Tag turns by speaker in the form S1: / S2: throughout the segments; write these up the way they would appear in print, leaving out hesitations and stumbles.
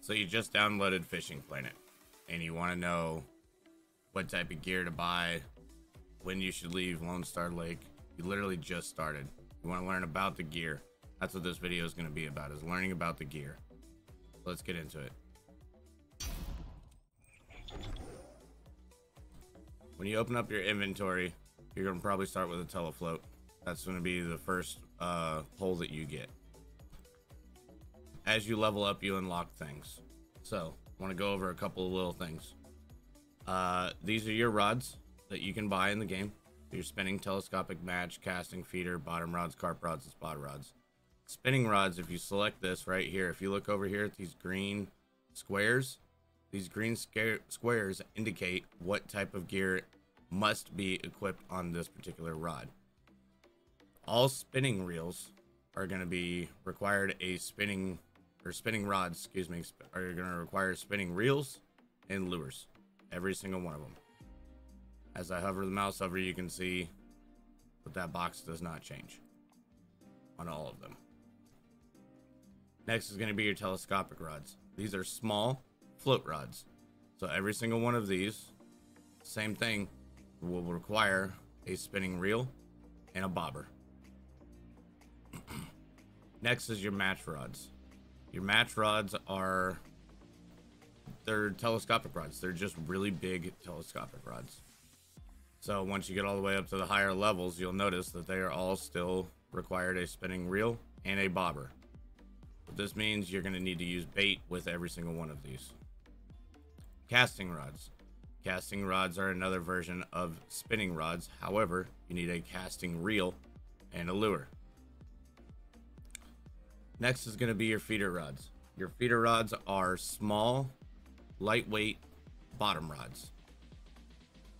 S1: So you just downloaded Fishing Planet and you want to know what type of gear to buy, when you should leave Lone Star Lake. You literally just started. You want to learn about the gear. That's what this video is going to be about, is learning about the gear. Let's get into it. When you open up your inventory, you're going to probably start with a Tel Float. That's going to be the first hole that you get. As you level up, you unlock things. So, I want to go over a couple of little things. These are your rods that you can buy in the game. Your spinning, telescopic, match, casting, feeder, bottom rods, carp rods, and spot rods. Spinning rods, if you select this right here, if you look over here at these green squares, these green squares indicate what type of gear must be equipped on this particular rod. All spinning reels are going to be required spinning rods, excuse me, are going to require spinning reels and lures. Every single one of them. As I hover the mouse over, you can see that that box does not change on all of them. Next is going to be your telescopic rods. These are small float rods. So every single one of these, same thing, will require a spinning reel and a bobber. Next is your match rods. Your match rods they're telescopic rods. They're just really big telescopic rods. So once you get all the way up to the higher levels, you'll notice that they are all still required a spinning reel and a bobber. What this means, you're going to need to use bait with every single one of these. Casting rods. Casting rods are another version of spinning rods. However, you need a casting reel and a lure. Next is going to be your feeder rods. Your feeder rods are small, lightweight bottom rods.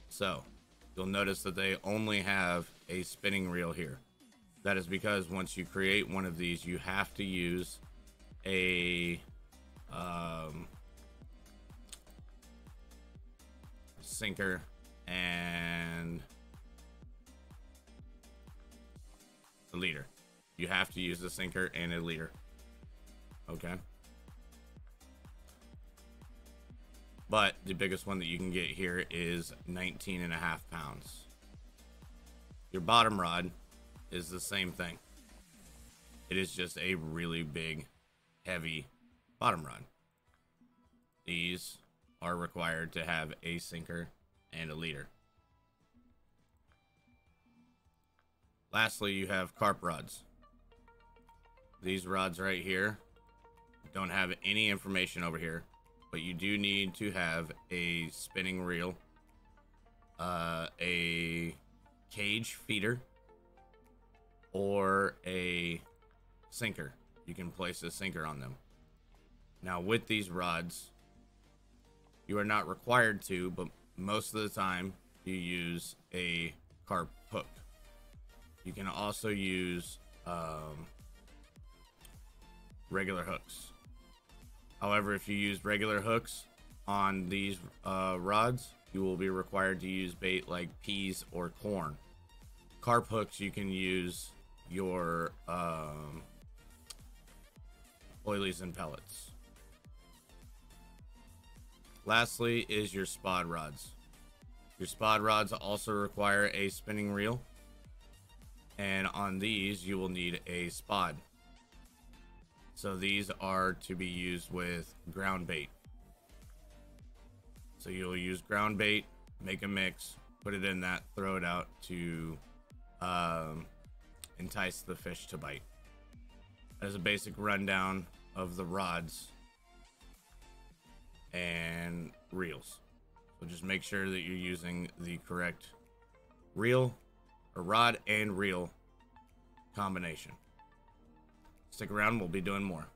S1: So you'll notice that they only have a spinning reel here. That is because once you create one of these, you have to use a sinker and a leader. You have to use a sinker and a leader. Okay. But the biggest one that you can get here is 19.5 pounds. Your bottom rod is the same thing. It is just a really big, heavy bottom rod. These are required to have a sinker and a leader. Lastly, you have carp rods. These rods right here don't have any information over here, but you do need to have a spinning reel, a cage feeder, or a sinker. You can place a sinker on them. Now with these rods, you are not required to, but most of the time you use a carp hook. You can also use regular hooks. However, if you use regular hooks on these rods, you will be required to use bait like peas or corn. Carp hooks, you can use your oilies and pellets. Lastly is your spod rods. Your spod rods also require a spinning reel, and on these you will need a spod. So these are to be used with ground bait. So you'll use ground bait, make a mix, put it in that, throw it out to entice the fish to bite. As a basic rundown of the rods and reels. So just make sure that you're using the correct reel or rod and reel combination. Stick around, we'll be doing more.